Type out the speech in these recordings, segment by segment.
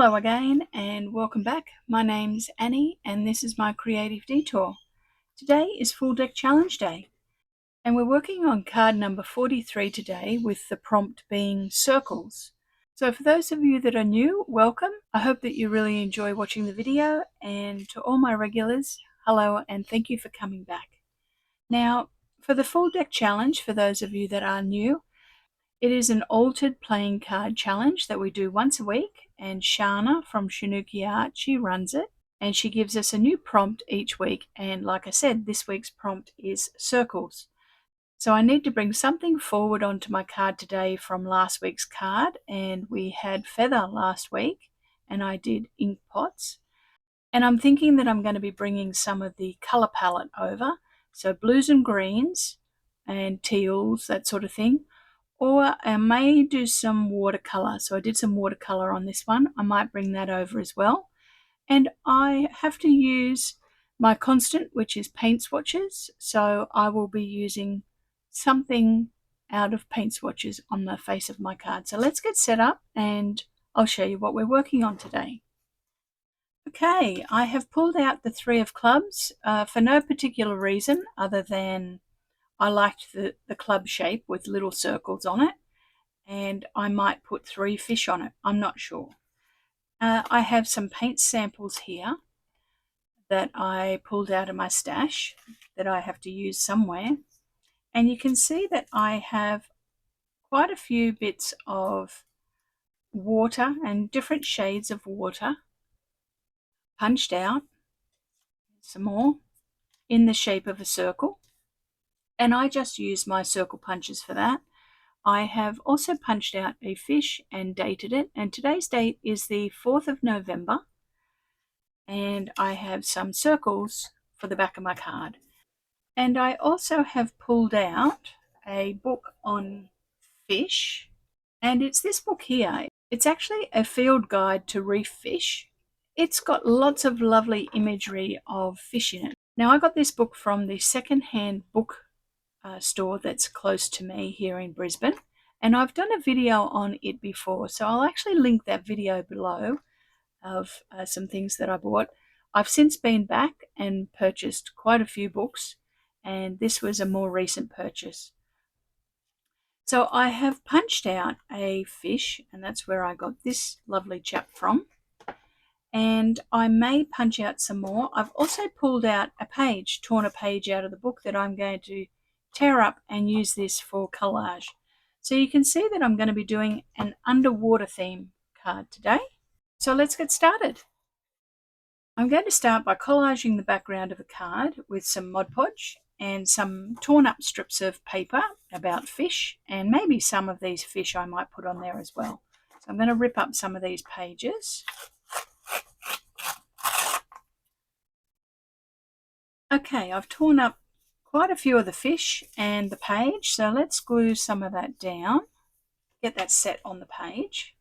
Hello again and welcome back. My name's Annie and this is my creative detour. Today is Full Deck Challenge Day and we're working on card number 43 today with the prompt being circles. So for those of you that are new, welcome. I hope that you really enjoy watching the video, and to all my regulars, hello and thank you for coming back. Now for the Full Deck Challenge, for those of you that are new, it is an altered playing card challenge that we do once a week, and Shana from ShanoukiArt, she runs it, and she gives us a new prompt each week. And like I said, this week's prompt is circles. So I need to bring something forward onto my card today from last week's card, and we had feather last week and I did ink pots. And I'm thinking that I'm going to be bringing some of the colour palette over, so blues and greens and teals, that sort of thing. Or I may do some watercolour. So I did some watercolour on this one. I might bring that over as well. And I have to use my constant, which is paint swatches. So I will be using something out of paint swatches on the face of my card. So let's get set up and I'll show you what we're working on today. Okay, I have pulled out the 3 of clubs for no particular reason other than I liked the club shape with little circles on it, and I might put 3 fish on it. I'm not sure. I have some paint samples here that I pulled out of my stash that I have to use somewhere. And you can see that I have quite a few bits of water and different shades of water punched out, some more, in the shape of a circle. And I just use my circle punches for that. I have also punched out a fish and dated it, and today's date is the 4th of November, and I have some circles for the back of my card. And I also have pulled out a book on fish, and it's this book here. It's actually a field guide to reef fish. It's got lots of lovely imagery of fish in it. Now I got this book from the second-hand book store that's close to me here in Brisbane, and I've done a video on it before, so I'll actually link that video below of some things that I bought. I've since been back and purchased quite a few books, and this was a more recent purchase. So I have punched out a fish, and that's where I got this lovely chap from, and I may punch out some more. I've also pulled out a page, torn a page out of the book that I'm going to tear up and use this for collage. So you can see that I'm going to be doing an underwater theme card today. So let's get started. I'm going to start by collaging the background of a card with some Mod Podge and some torn up strips of paper about fish, and maybe some of these fish I might put on there as well. So I'm going to rip up some of these pages. Okay, I've torn up quite a few of the fish and the page, so let's glue some of that down, get that set on the page.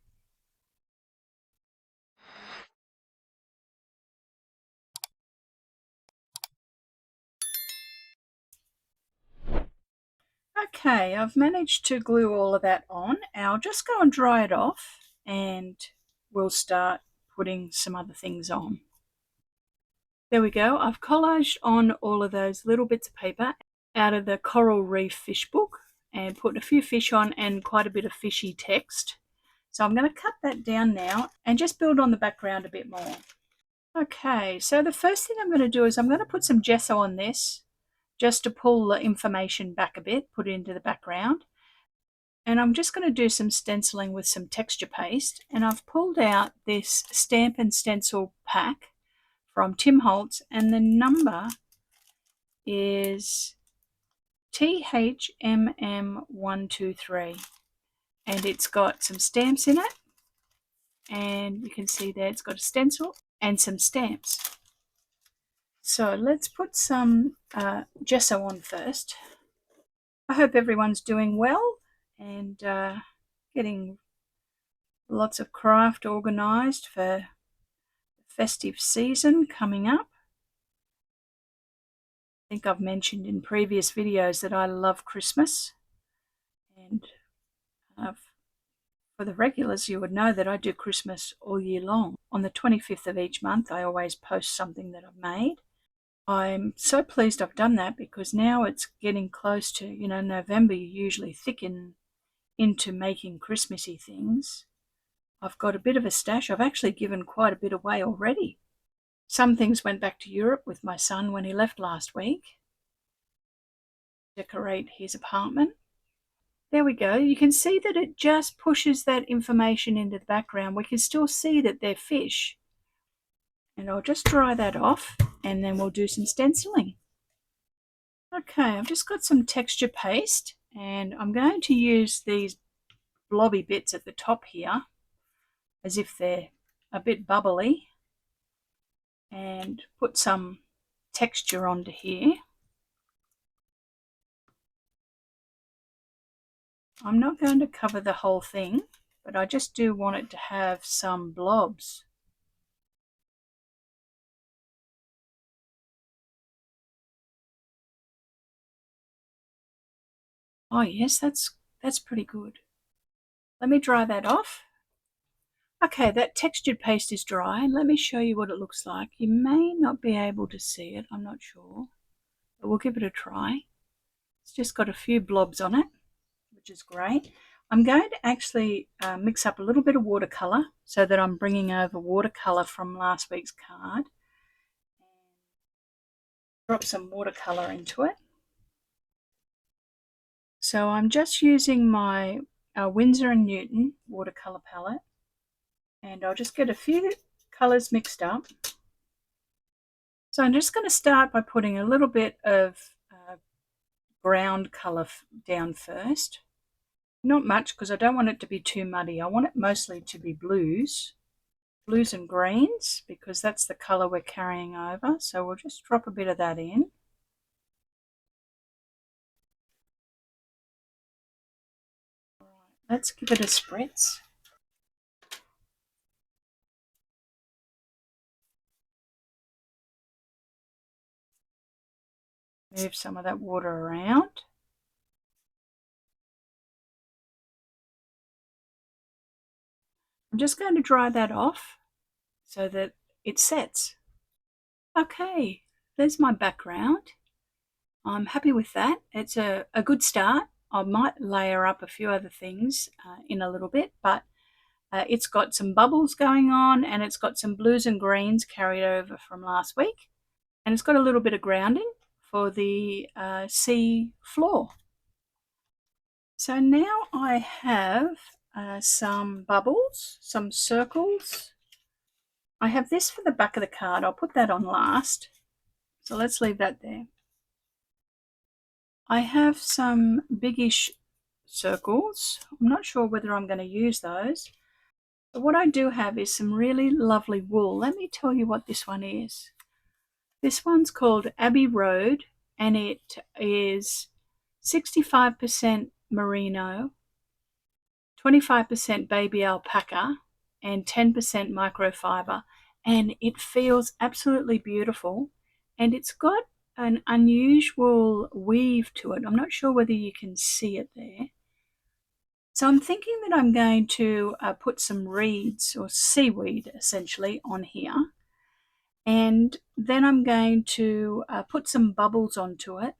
Okay, I've managed to glue all of that on. I'll just go and dry it off and we'll start putting some other things on. There we go, I've collaged on all of those little bits of paper out of the Coral Reef fish book and put a few fish on and quite a bit of fishy text. So I'm going to cut that down now and just build on the background a bit more. Okay, so the first thing I'm going to do is I'm going to put some gesso on this just to pull the information back a bit, put it into the background. And I'm just going to do some stenciling with some texture paste, and I've pulled out this stamp and stencil pack from Tim Holtz, and the number is THMM123, and it's got some stamps in it, and you can see there it's got a stencil and some stamps. So let's put some gesso on first. I hope everyone's doing well and getting lots of craft organised for the festive season coming up. I think I've mentioned in previous videos that I love Christmas, and I've For the regulars, you would know that I do Christmas all year long. On the 25th of each month, I always post something that I've made. I'm so pleased I've done that because now it's getting close to, November. You usually thicken into making Christmassy things. I've got a bit of a stash. I've actually given quite a bit away already. Some things went back to Europe with my son when he left last week. Decorate his apartment. There we go. You can see that it just pushes that information into the background. We can still see that they're fish. And I'll just dry that off and then we'll do some stenciling. Okay, I've just got some texture paste and I'm going to use these blobby bits at the top here as if they're a bit bubbly and put some texture onto here. I'm not going to cover the whole thing, but I just do want it to have some blobs. Oh yes, that's pretty good. Let me dry that off. Okay, that textured paste is dry. Let me show you what it looks like. You may not be able to see it, I'm not sure, but we'll give it a try. It's just got a few blobs on it, which is great. I'm going to actually mix up a little bit of watercolour so that I'm bringing over watercolour from last week's card. Drop some watercolour into it. So I'm just using my Winsor & Newton watercolour palette, and I'll just get a few colours mixed up. So I'm just going to start by putting a little bit of ground colour down first. Not much because I don't want it to be too muddy. I want it mostly to be blues and greens because that's the colour we're carrying over. So we'll just drop a bit of that in. Let's give it a spritz. Move some of that water around. I'm just going to dry that off so that it sets. Okay, there's my background. I'm happy with that. It's a good start. I might layer up a few other things in a little bit, but it's got some bubbles going on and it's got some blues and greens carried over from last week. And it's got a little bit of grounding for the sea floor. So now I have some bubbles, some circles. I have this for the back of the card. I'll put that on last. So let's leave that there. I have some biggish circles. I'm not sure whether I'm going to use those. But what I do have is some really lovely wool. Let me tell you what this one is. This one's called Abbey Road and it is 65% merino, 25% baby alpaca and 10% microfiber, and it feels absolutely beautiful, and it's got an unusual weave to it. I'm not sure whether you can see it there. So I'm thinking that I'm going to put some reeds or seaweed essentially on here, and then I'm going to put some bubbles onto it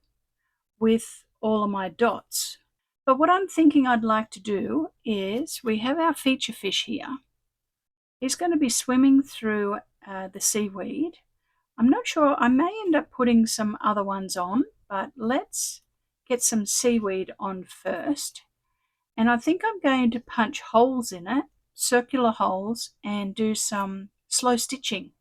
with all of my dots. But what I'm thinking I'd like to do is we have our feature fish here. He's going to be swimming through the seaweed. I'm not sure, I may end up putting some other ones on, but let's get some seaweed on first. And I think I'm going to punch holes in it, circular holes, and do some slow stitching.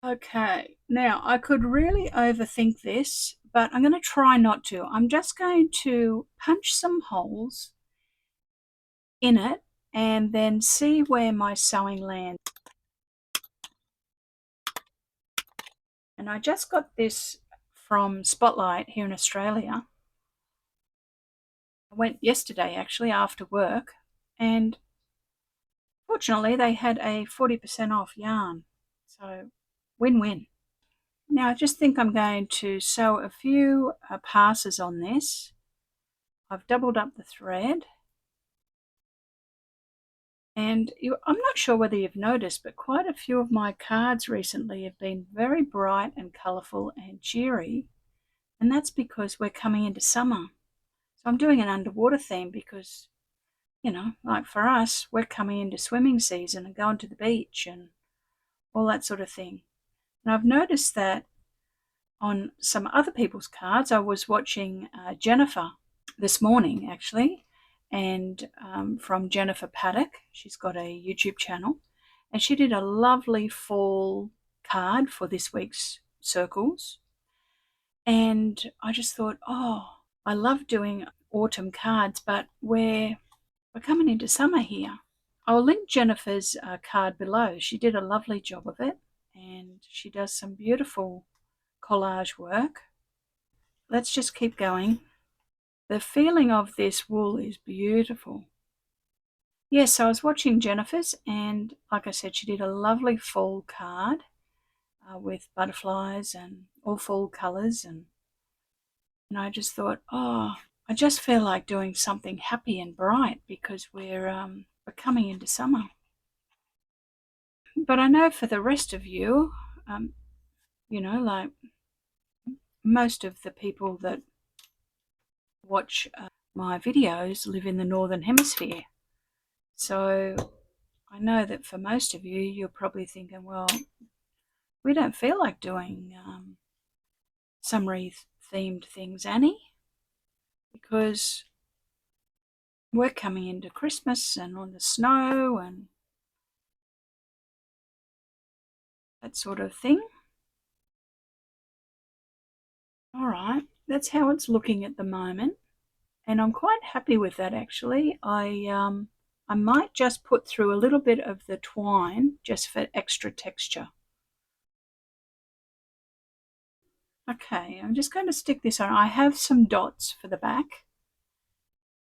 Okay, now I could really overthink this, but I'm going to try not to. I'm just going to punch some holes in it and then see where my sewing lands. And I just got this from Spotlight here in Australia. I went yesterday actually after work, and fortunately they had a 40% off yarn. So win-win. Now I just think I'm going to sew a few passes on this. I've doubled up the thread. And I'm not sure whether you've noticed, but quite a few of my cards recently have been very bright and colourful and cheery. And that's because we're coming into summer. So I'm doing an underwater theme because, like for us, we're coming into swimming season and going to the beach and all that sort of thing. And I've noticed that on some other people's cards. I was watching Jennifer this morning, actually, and from Jennifer Paddock. She's got a YouTube channel, and she did a lovely fall card for this week's circles. And I just thought, oh, I love doing autumn cards, but we're coming into summer here. I'll link Jennifer's card below. She did a lovely job of it, and she does some beautiful collage work. Let's just keep going. The feeling of this wool is beautiful. Yes, so I was watching Jennifer's, and like I said, she did a lovely fall card with butterflies and all fall colours, and I just thought, oh, I just feel like doing something happy and bright because we're coming into summer. But I know for the rest of you, like most of the people that watch my videos live in the Northern Hemisphere. So I know that for most of you, you're probably thinking, well, we don't feel like doing summery themed things, Annie, because we're coming into Christmas and on the snow and that sort of thing. All right, that's how it's looking at the moment, and I'm quite happy with that actually. I might just put through a little bit of the twine just for extra texture. Okay, I'm just going to stick this on. I have some dots for the back,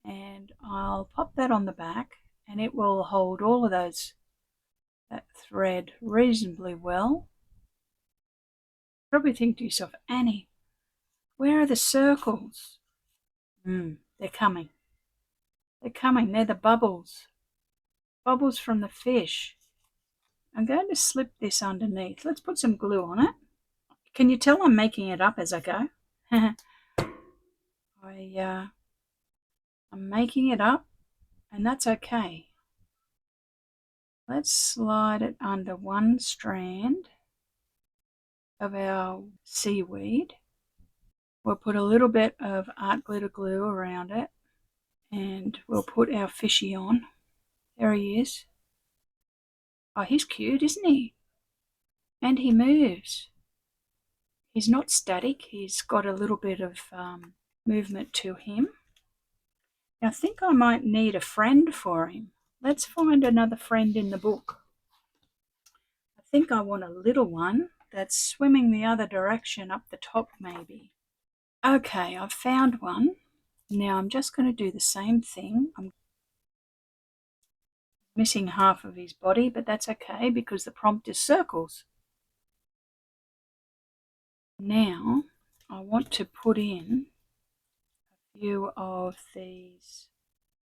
and I'll pop that on the back, and it will hold all of that thread reasonably well. Probably think to yourself, Annie, where are the circles? They're coming. They're coming. They're the bubbles. Bubbles from the fish. I'm going to slip this underneath. Let's put some glue on it. Can you tell I'm making it up as I go? I'm making it up, and that's okay. Let's slide it under one strand of our seaweed. We'll put a little bit of art glitter glue around it, and we'll put our fishy on. There he is. Oh, he's cute, isn't he? And he moves. He's not static. He's got a little bit of movement to him. I think I might need a friend for him. Let's find another friend in the book. I think I want a little one that's swimming the other direction up the top maybe. Okay, I've found one. Now I'm just going to do the same thing. I'm missing half of his body, but that's okay because the prompt is circles. Now I want to put in a few of these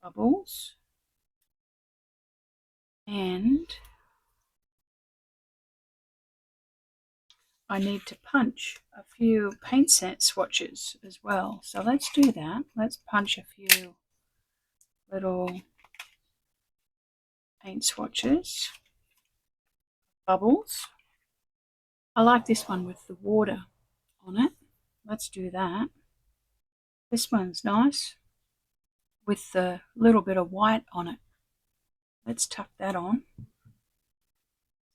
bubbles, and I need to punch a few paint set swatches as well. So let's do that. Let's punch a few little paint swatches, bubbles. I like this one with the water on it. Let's do that. This one's nice with the little bit of white on it. Let's tuck that on.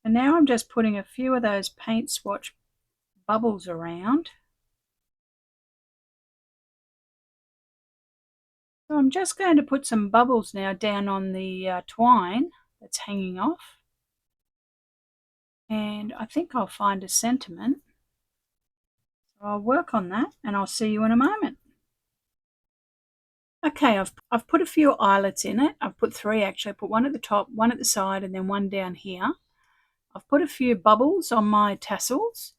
And now I'm just putting a few of those paint swatch bubbles around. So I'm just going to put some bubbles now down on the twine that's hanging off. And I think I'll find a sentiment. So I'll work on that and I'll see you in a moment. Okay, I've put a few eyelets in it. I've put three actually. I put one at the top, one at the side, and then one down here. I've put a few bubbles on my tassels.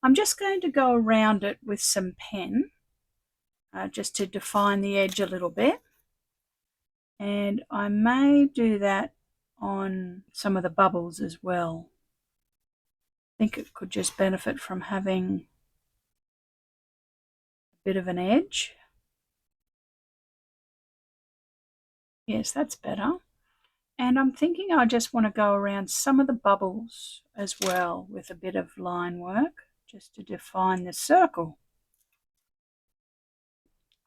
I'm just going to go around it with some pen just to define the edge a little bit. And I may do that on some of the bubbles as well. I think it could just benefit from having a bit of an edge. Yes, that's better. And I'm thinking I just want to go around some of the bubbles as well with a bit of line work, just to define the circle.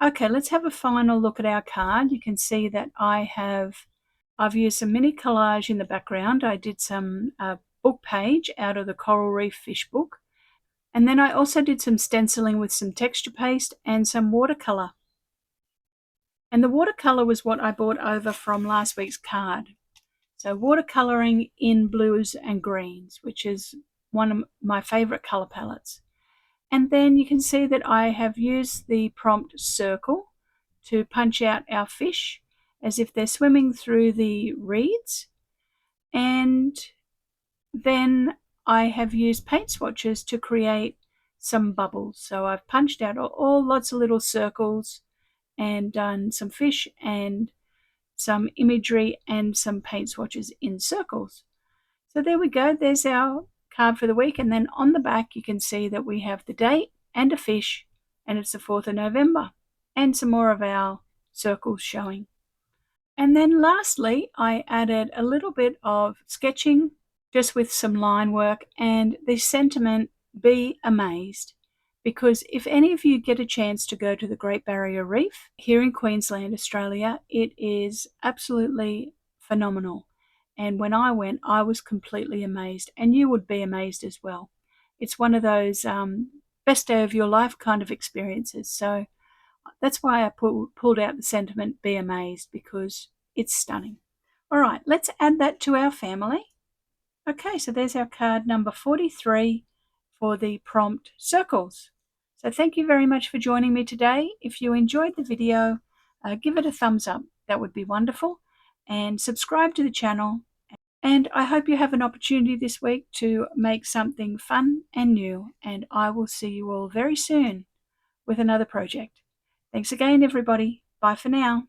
Okay, let's have a final look at our card. You can see that I've used some mini collage in the background. I did some book page out of the Coral Reef fish book. And then I also did some stenciling with some texture paste and some watercolour. And the watercolour was what I brought over from last week's card. So watercolouring in blues and greens, which is one of my favourite colour palettes. And then you can see that I have used the prompt circle to punch out our fish as if they're swimming through the reeds. And then I have used paint swatches to create some bubbles. So I've punched out all lots of little circles and done some fish and some imagery and some paint swatches in circles. So there we go. There's our card for the week. And then on the back, you can see that we have the date and a fish, and it's the 4th of November, and some more of our circles showing. And then lastly, I added a little bit of sketching just with some line work and the sentiment, be amazed. Because if any of you get a chance to go to the Great Barrier Reef here in Queensland, Australia, it is absolutely phenomenal. And when I went, I was completely amazed, and you would be amazed as well. It's one of those best day of your life kind of experiences. So that's why I pulled out the sentiment, be amazed, because it's stunning. All right, let's add that to our family. Okay, so there's our card number 43 for the prompt circles. So thank you very much for joining me today. If you enjoyed the video, give it a thumbs up. That would be wonderful. And subscribe to the channel. And I hope you have an opportunity this week to make something fun and new. And I will see you all very soon with another project. Thanks again, everybody. Bye for now.